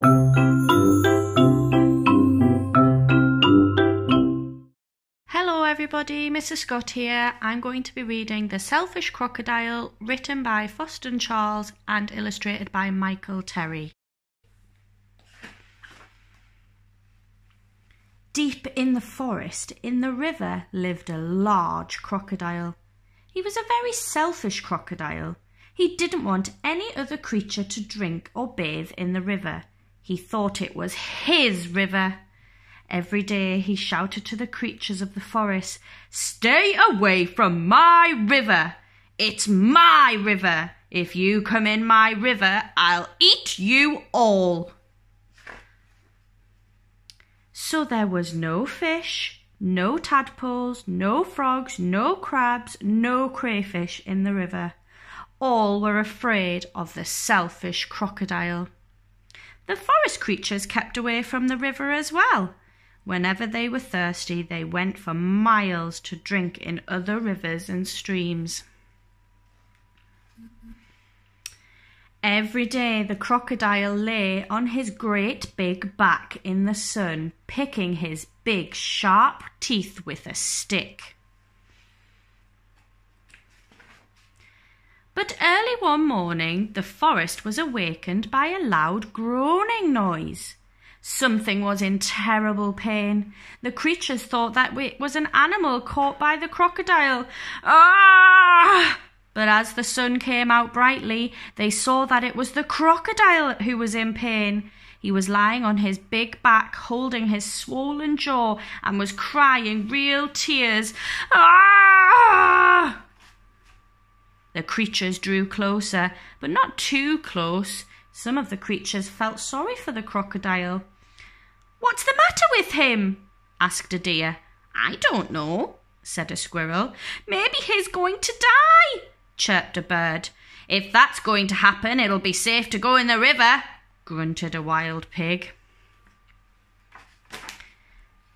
Hello everybody, Mrs. Scott here. I'm going to be reading The Selfish Crocodile, written by Faustin Charles and illustrated by Michael Terry. Deep in the forest, in the river, lived a large crocodile. He was a very selfish crocodile. He didn't want any other creature to drink or bathe in the river. He thought it was his river. Every day he shouted to the creatures of the forest, "Stay away from my river! It's my river! If you come in my river, I'll eat you all!" So there was no fish, no tadpoles, no frogs, no crabs, no crayfish in the river. All were afraid of the selfish crocodile. The forest creatures kept away from the river as well. Whenever they were thirsty, they went for miles to drink in other rivers and streams. Every day the crocodile lay on his great big back in the sun, picking his big sharp teeth with a stick. But early one morning the forest was awakened by a loud groaning noise. Something was in terrible pain. The creatures thought that it was an animal caught by the crocodile. Ah! But as the sun came out brightly, they saw that it was the crocodile who was in pain. He was lying on his big back, holding his swollen jaw, and was crying real tears. Ah! The creatures drew closer, but not too close. Some of the creatures felt sorry for the crocodile. "What's the matter with him?" asked a deer. "I don't know," said a squirrel. "Maybe he's going to die," chirped a bird. "If that's going to happen, it'll be safe to go in the river," grunted a wild pig.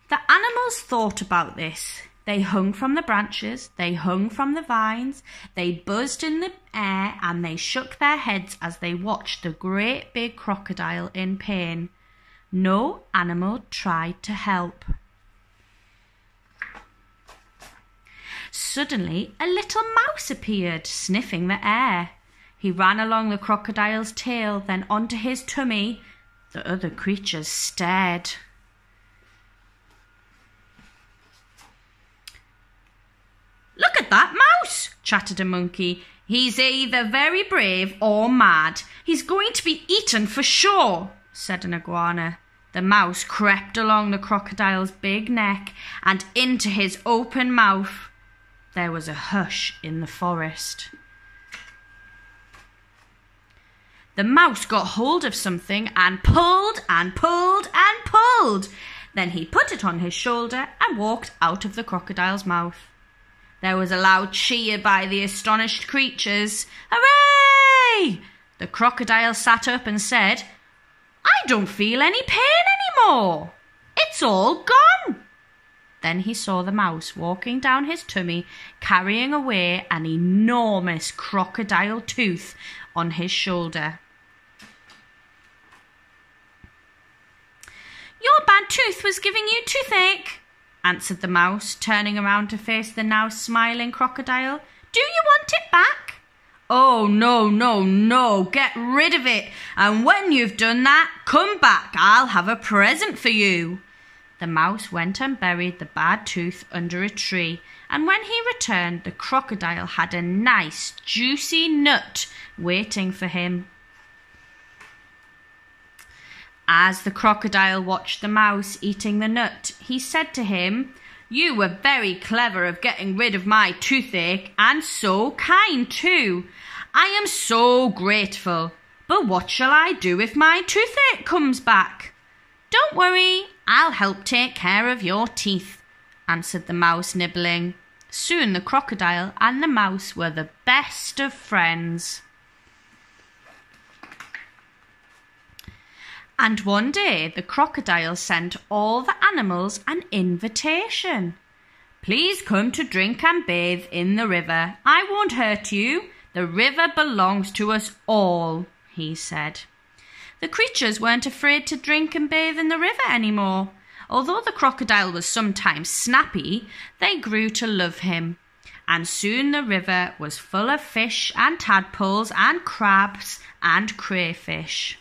The animals thought about this. They hung from the branches, they hung from the vines, they buzzed in the air, and they shook their heads as they watched the great big crocodile in pain. No animal tried to help. Suddenly, a little mouse appeared, sniffing the air. He ran along the crocodile's tail, then onto his tummy. The other creatures stared. "Look at that mouse," chattered a monkey. "He's either very brave or mad. He's going to be eaten for sure," said an iguana. The mouse crept along the crocodile's big neck and into his open mouth. There was a hush in the forest. The mouse got hold of something and pulled and pulled and pulled. Then he put it on his shoulder and walked out of the crocodile's mouth. There was a loud cheer by the astonished creatures. "Hooray!" The crocodile sat up and said, "I don't feel any pain anymore. It's all gone." Then he saw the mouse walking down his tummy, carrying away an enormous crocodile tooth on his shoulder. "Your bad tooth was giving you toothache," answered the mouse, turning around to face the now smiling crocodile. "Do you want it back?" "Oh, no, no, no, get rid of it, and when you've done that, come back, I'll have a present for you." The mouse went and buried the bad tooth under a tree, and when he returned, the crocodile had a nice, juicy nut waiting for him. As the crocodile watched the mouse eating the nut, he said to him, "You were very clever of getting rid of my toothache, and so kind too. I am so grateful. But what shall I do if my toothache comes back?" "Don't worry, I'll help take care of your teeth," answered the mouse, nibbling. Soon the crocodile and the mouse were the best of friends. And one day the crocodile sent all the animals an invitation. "Please come to drink and bathe in the river. I won't hurt you. The river belongs to us all," he said. The The creatures weren't afraid to drink and bathe in the river anymore. Although the crocodile was sometimes snappy, they grew to love him. And soon the river was full of fish and tadpoles and crabs and crayfish.